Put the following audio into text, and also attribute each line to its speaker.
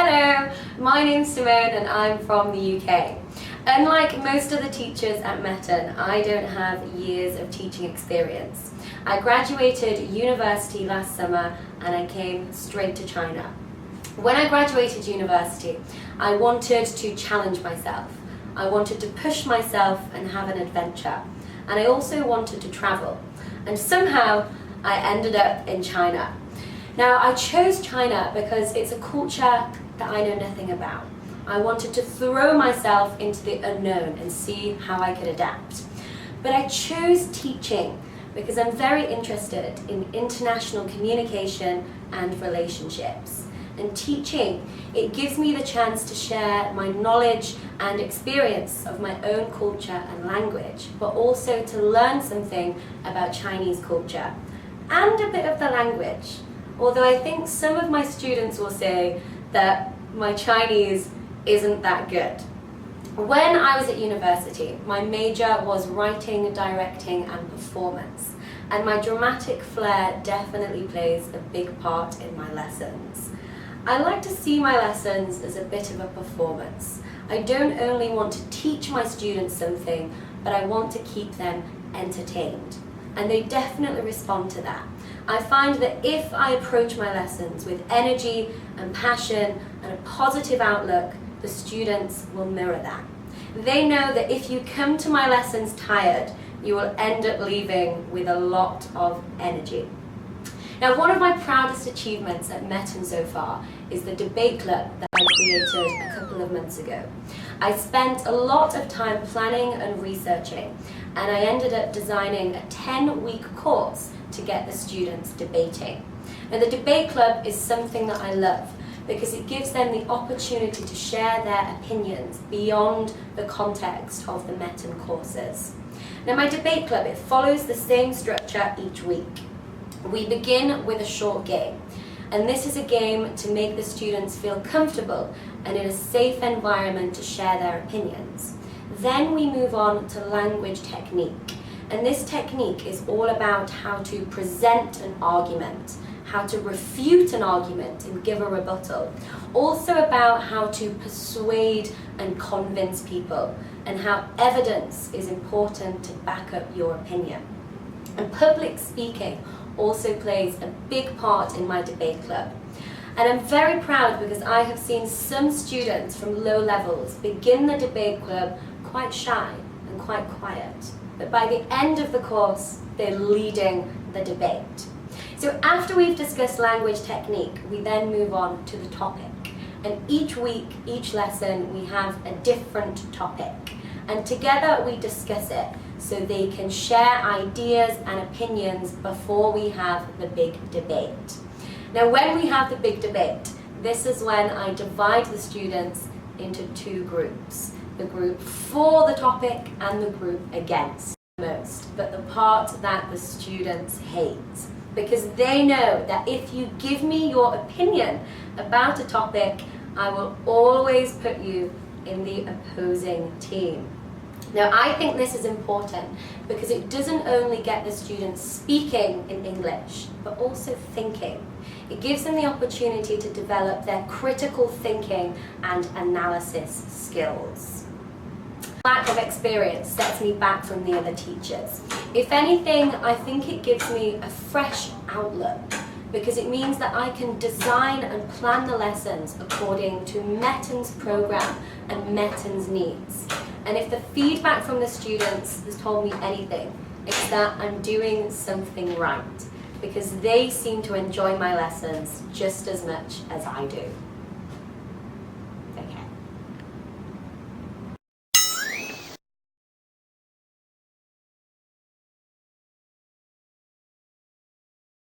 Speaker 1: Hello, my name's Symone and I'm from the UK. Unlike most of the teachers at Meten, I don't have years of teaching experience. I graduated university last summer and I came straight to China. When I graduated university, I wanted to challenge myself. I wanted to push myself and have an adventure. And I also wanted to travel. And somehow I ended up in China. Now, I chose China because it's a culture that I know nothing about. I wanted to throw myself into the unknown and see how I could adapt. But I chose teaching because I'm very interested in international communication and relationships. And teaching, it gives me the chance to share my knowledge and experience of my own culture and language, but also to learn something about Chinese culture and a bit of the language. Although I think some of my students will say that my Chinese isn't that good. When I was at university, my major was writing, directing and performance, and my dramatic flair definitely plays a big part in my lessons. I like to see my lessons as a bit of a performance. I don't only want to teach my students something, but I want to keep them entertained. And they definitely respond to that. I find that if I approach my lessons with energy and passion and a positive outlook, the students will mirror that. They know that if you come to my lessons tired, you will end up leaving with a lot of energy. Now, one of my proudest achievements at Meten so far is the debate club that I created a couple of months ago. I spent a lot of time planning and researching, and I ended up designing a 10-week course to get the students debating. Now, the debate club is something that I love because it gives them the opportunity to share their opinions beyond the context of the Meten courses. Now, my debate club, it follows the same structure each week. We begin with a short game, and this is a game to make the students feel comfortable and in a safe environment to share their opinions. Then we move on to language technique, and this technique is all about how to present an argument, how to refute an argument and give a rebuttal, also about how to persuade and convince people, and how evidence is important to back up your opinion. And public speaking also plays a big part in my debate club. And I'm very proud because I have seen some students from low levels begin the debate club quite shy and quite quiet. But by the end of the course, they're leading the debate. So after we've discussed language technique, we then move on to the topic. And each week, each lesson, we have a different topic. And together we discuss it so they can share ideas and opinions before we have the big debate. Now, when we have the big debate, this is when I divide the students into two groups. The group for the topic and the group against most, but the part that the students hate. Because they know that if you give me your opinion about a topic, I will always put you in the opposing team. Now, I think this is important because it doesn't only get the students speaking in English, but also thinking. It gives them the opportunity to develop their critical thinking and analysis skills. Lack of experience sets me back from the other teachers. If anything, I think it gives me a fresh outlook because it means that I can design and plan the lessons according to Meten's program and Meten's needs. And if the feedback from the students has told me anything, it's that I'm doing something right because they seem to enjoy my lessons just as much as I do.